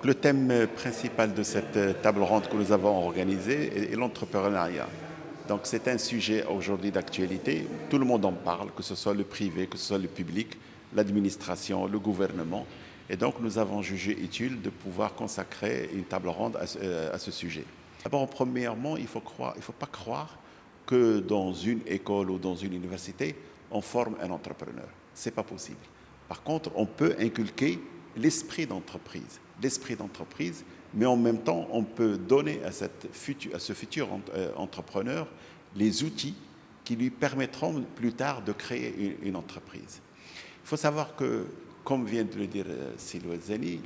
Le thème principal de cette table ronde que nous avons organisée est l'entrepreneuriat. Donc c'est un sujet aujourd'hui d'actualité. Tout le monde en parle, que ce soit le privé, que ce soit le public, l'administration, le gouvernement. Et donc nous avons jugé utile de pouvoir consacrer une table ronde à ce sujet. D'abord, premièrement, il ne faut pas croire que dans une école ou dans une université, on forme un entrepreneur. Ce n'est pas possible. Par contre, on peut inculquer l'esprit d'entreprise, mais en même temps, on peut donner à ce futur entrepreneur les outils qui lui permettront plus tard de créer une entreprise. Il faut savoir que, comme vient de le dire Sylvain Zeni,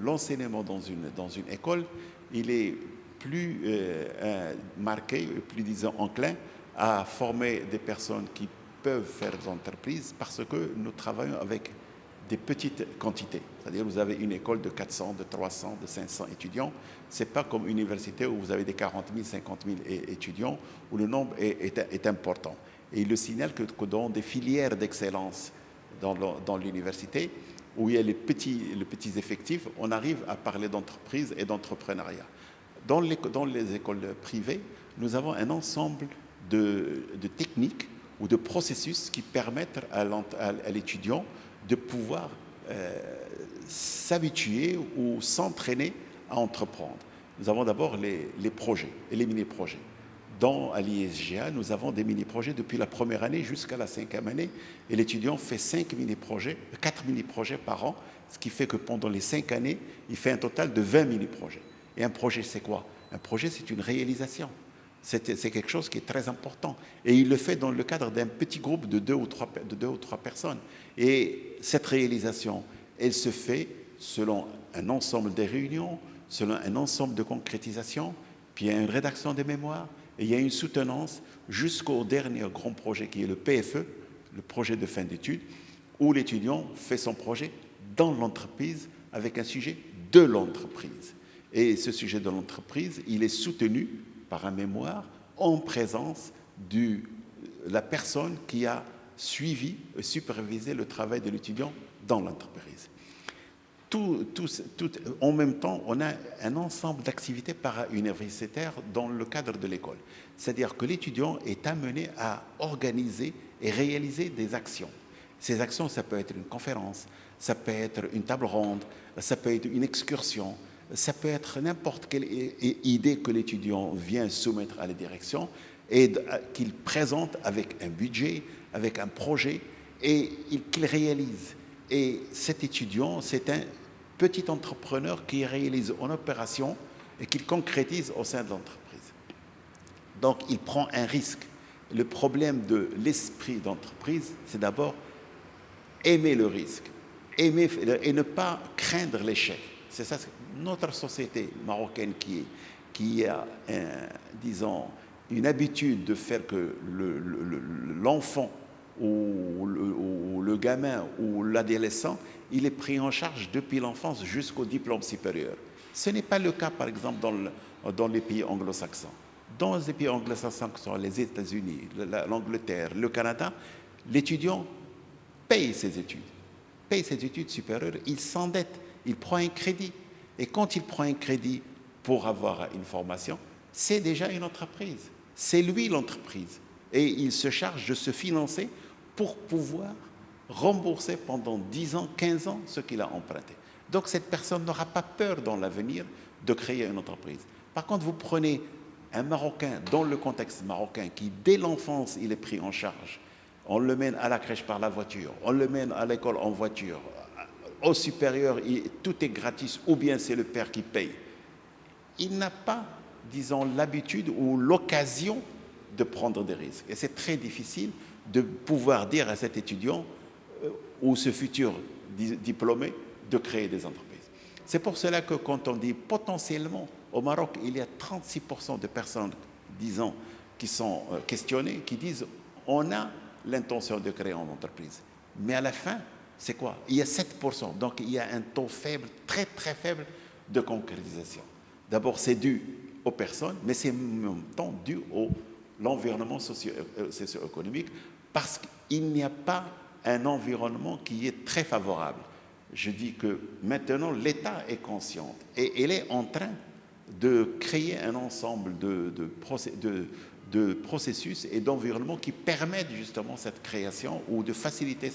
l'enseignement dans une école, il est plus marqué, plus disons enclin à former des personnes qui peuvent faire des entreprises parce que nous travaillons avec des petites quantités. C'est-à-dire vous avez une école de 400, de 300, de 500 étudiants. Ce n'est pas comme une université où vous avez des 40 000, 50 000 étudiants, où le nombre est important. Et il le signale que dans des filières d'excellence dans l'université, où il y a les petits effectifs, on arrive à parler d'entreprise et d'entrepreneuriat. Dans les écoles privées, nous avons un ensemble de techniques ou de processus qui permettent à l'étudiant de pouvoir s'habituer ou s'entraîner à entreprendre. Nous avons d'abord les projets et les mini-projets. À l'ISGA, nous avons des mini-projets depuis la première année jusqu'à la 5e année et l'étudiant fait 4 mini-projets par an, ce qui fait que pendant les 5 années, il fait un total de 20 mini-projets. Et un projet, c'est quoi? Un projet, c'est une réalisation. C'est quelque chose qui est très important. Et il le fait dans le cadre d'un petit groupe de deux ou trois personnes. Et cette réalisation, elle se fait selon un ensemble de réunions, selon un ensemble de concrétisations, puis il y a une rédaction des mémoires, et il y a une soutenance jusqu'au dernier grand projet qui est le PFE, le projet de fin d'études, où l'étudiant fait son projet dans l'entreprise avec un sujet de l'entreprise. Et ce sujet de l'entreprise, il est soutenu par un mémoire en présence de la personne qui a suivi et supervisé le travail de l'étudiant dans l'entreprise. En même temps, on a un ensemble d'activités para-universitaires dans le cadre de l'école. C'est-à-dire que l'étudiant est amené à organiser et réaliser des actions. Ces actions, ça peut être une conférence, ça peut être une table ronde, ça peut être une excursion, ça peut être n'importe quelle idée que l'étudiant vient soumettre à la direction et qu'il présente avec un budget, avec un projet et qu'il réalise. Et cet étudiant, c'est un petit entrepreneur qui réalise en opération et qu'il concrétise au sein de l'entreprise. Donc, il prend un risque. Le problème de l'esprit d'entreprise, c'est d'abord aimer le risque, aimer et ne pas craindre l'échec. C'est ça, notre société marocaine qui a, disons, une habitude de faire que l'enfant ou le gamin ou l'adolescent, il est pris en charge depuis l'enfance jusqu'au diplôme supérieur. Ce n'est pas le cas, par exemple, dans les pays anglo-saxons. Dans les pays anglo-saxons, que sont les États-Unis, l'Angleterre, le Canada, l'étudiant paye ses études supérieures, il s'endette, il prend un crédit. Et quand il prend un crédit pour avoir une formation, c'est déjà une entreprise. C'est lui l'entreprise. Et il se charge de se financer pour pouvoir rembourser pendant 10 ans, 15 ans ce qu'il a emprunté. Donc cette personne n'aura pas peur dans l'avenir de créer une entreprise. Par contre, vous prenez un Marocain dans le contexte marocain qui, dès l'enfance, il est pris en charge. On le mène à la crèche par la voiture, on le mène à l'école en voiture. Au supérieur, tout est gratis, ou bien c'est le père qui paye. Il n'a pas, disons, l'habitude ou l'occasion de prendre des risques. Et c'est très difficile de pouvoir dire à cet étudiant ou ce futur diplômé de créer des entreprises. C'est pour cela que quand on dit potentiellement, au Maroc, il y a 36% de personnes, disons, qui sont questionnées, qui disent on a l'intention de créer une entreprise. Mais à la fin, c'est quoi? Il y a 7%. Donc, il y a un taux faible, très, très faible de concrétisation. D'abord, c'est dû aux personnes, mais c'est en même temps dû à l'environnement socio-économique parce qu'il n'y a pas un environnement qui est très favorable. Je dis que maintenant l'État est conscient et elle est en train de créer un ensemble de processus et d'environnements qui permettent justement cette création ou de faciliter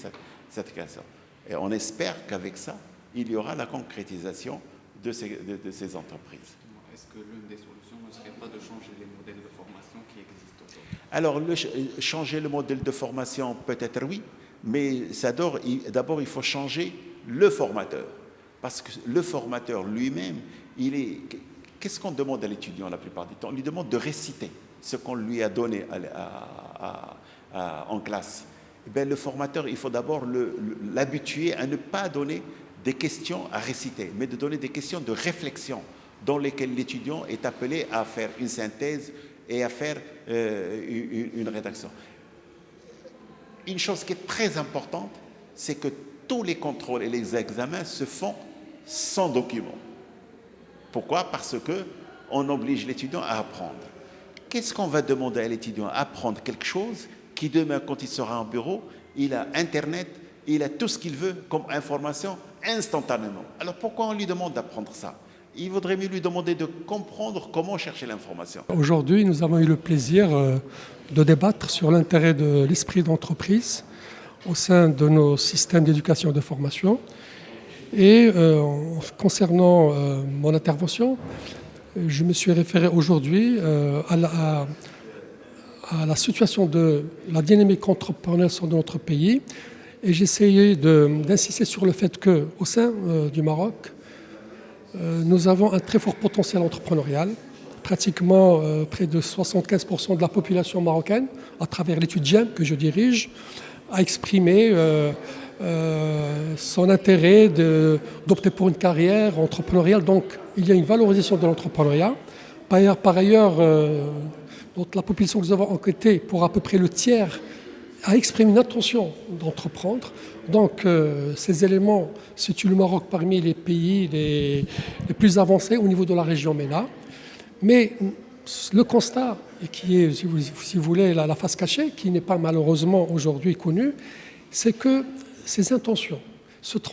cette création. Et on espère qu'avec ça, il y aura la concrétisation de ces entreprises. Est-ce que l'une des solutions ne serait pas de changer les modèles de formation qui existent aujourd'hui? Alors, changer le modèle de formation, peut-être oui, mais d'abord, il faut changer le formateur. Parce que le formateur lui-même, qu'est-ce qu'on demande à l'étudiant la plupart du temps? On lui demande de réciter ce qu'on lui a donné en classe. Eh bien, le formateur, il faut d'abord l'habituer à ne pas donner des questions à réciter, mais de donner des questions de réflexion dans lesquelles l'étudiant est appelé à faire une synthèse et à faire une rédaction. Une chose qui est très importante, c'est que tous les contrôles et les examens se font sans document. Pourquoi? Parce qu'on oblige l'étudiant à apprendre. Qu'est-ce qu'on va demander à l'étudiant? Apprendre quelque chose qui demain, quand il sera en bureau, il a Internet, il a tout ce qu'il veut comme information instantanément. Alors pourquoi on lui demande d'apprendre ça? Il vaudrait mieux lui demander de comprendre comment chercher l'information. Aujourd'hui, nous avons eu le plaisir de débattre sur l'intérêt de l'esprit d'entreprise au sein de nos systèmes d'éducation et de formation. Et concernant mon intervention, je me suis référé aujourd'hui à la situation de la dynamique entrepreneuriale de notre pays. Et j'ai essayé d'insister sur le fait qu'au sein du Maroc, nous avons un très fort potentiel entrepreneurial. Pratiquement près de 75% de la population marocaine, à travers l'étude GEM que je dirige, a exprimé son intérêt d'opter pour une carrière entrepreneuriale. Donc il y a une valorisation de l'entrepreneuriat. Par ailleurs, donc, la population que nous avons enquêtée, pour à peu près le tiers, a exprimé une intention d'entreprendre. Donc ces éléments situent le Maroc parmi les pays les plus avancés au niveau de la région MENA. Mais le constat, qui est, si vous voulez, la face cachée, qui n'est pas malheureusement aujourd'hui connue, c'est que ces intentions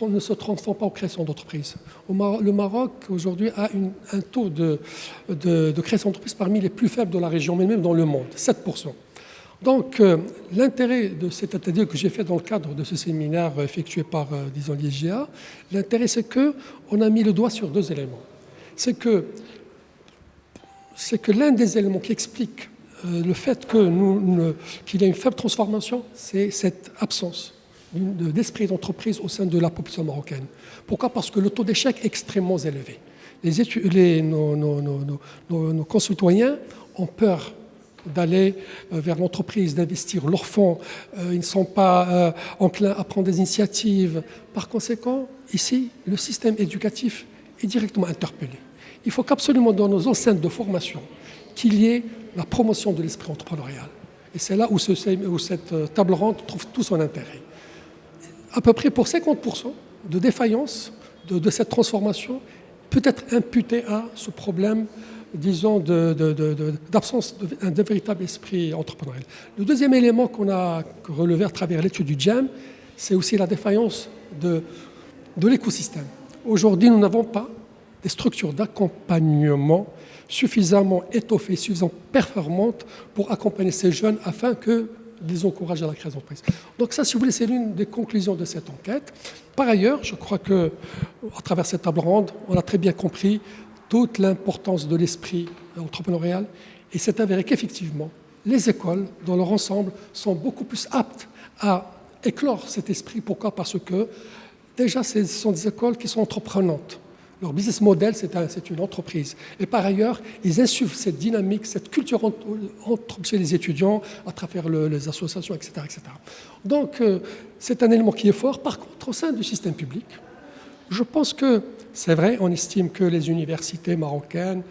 ne se transforment pas en création d'entreprises. Le Maroc, aujourd'hui, a un taux de création d'entreprises parmi les plus faibles de la région, mais même dans le monde, 7%. Donc, l'intérêt de cet atelier que j'ai fait dans le cadre de ce séminaire effectué par, disons, l'ISGA, l'intérêt, c'est qu'on a mis le doigt sur deux éléments. C'est que l'un des éléments qui explique le fait qu'il y a une faible transformation, c'est cette absence d'esprit d'entreprise au sein de la population marocaine. Pourquoi? Parce que le taux d'échec est extrêmement élevé. Nos concitoyens ont peur d'aller vers l'entreprise, d'investir leurs fonds. Ils ne sont pas enclins à prendre des initiatives. Par conséquent, ici, le système éducatif est directement interpellé. Il faut qu'absolument dans nos enceintes de formation, qu'il y ait la promotion de l'esprit entrepreneurial. Et c'est là où cette table ronde trouve tout son intérêt. À peu près pour 50% de défaillance de cette transformation peut être imputée à ce problème, disons, d'absence d'un véritable esprit entrepreneurial. Le deuxième élément qu'on a relevé à travers l'étude du GEM, c'est aussi la défaillance de l'écosystème. Aujourd'hui, nous n'avons pas des structures d'accompagnement suffisamment étoffées, suffisamment performantes pour accompagner ces jeunes afin que les encourager à la création d'entreprise. Donc ça, si vous voulez, c'est l'une des conclusions de cette enquête. Par ailleurs, je crois qu'à travers cette table ronde, on a très bien compris toute l'importance de l'esprit entrepreneurial et c'est avéré qu'effectivement, les écoles, dans leur ensemble, sont beaucoup plus aptes à éclore cet esprit. Pourquoi? Parce que déjà, ce sont des écoles qui sont entreprenantes. Leur business model, c'est une entreprise. Et par ailleurs, ils insufflent cette dynamique, cette culture chez les étudiants à travers les associations, etc., etc. Donc, c'est un élément qui est fort. Par contre, au sein du système public, je pense que c'est vrai, on estime que les universités marocaines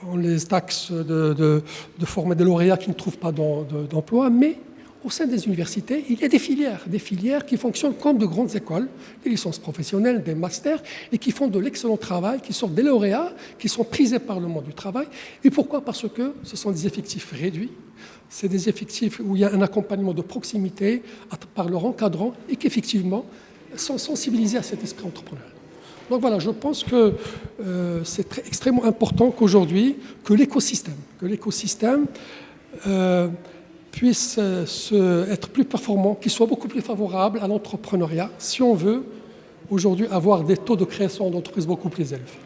ont les taxes de former des lauréats qui ne trouvent pas d'emploi, mais au sein des universités, il y a des filières qui fonctionnent comme de grandes écoles, des licences professionnelles, des masters, et qui font de l'excellent travail, qui sortent des lauréats, qui sont prisés par le monde du travail. Et pourquoi? Parce que ce sont des effectifs réduits, c'est des effectifs où il y a un accompagnement de proximité par leur encadrant, et qu'effectivement, sont sensibilisés à cet esprit entrepreneurial. Donc voilà, je pense que c'est extrêmement important qu'aujourd'hui, que l'écosystème puisse être plus performant, qu'il soit beaucoup plus favorable à l'entrepreneuriat, si on veut aujourd'hui avoir des taux de création d'entreprises beaucoup plus élevés.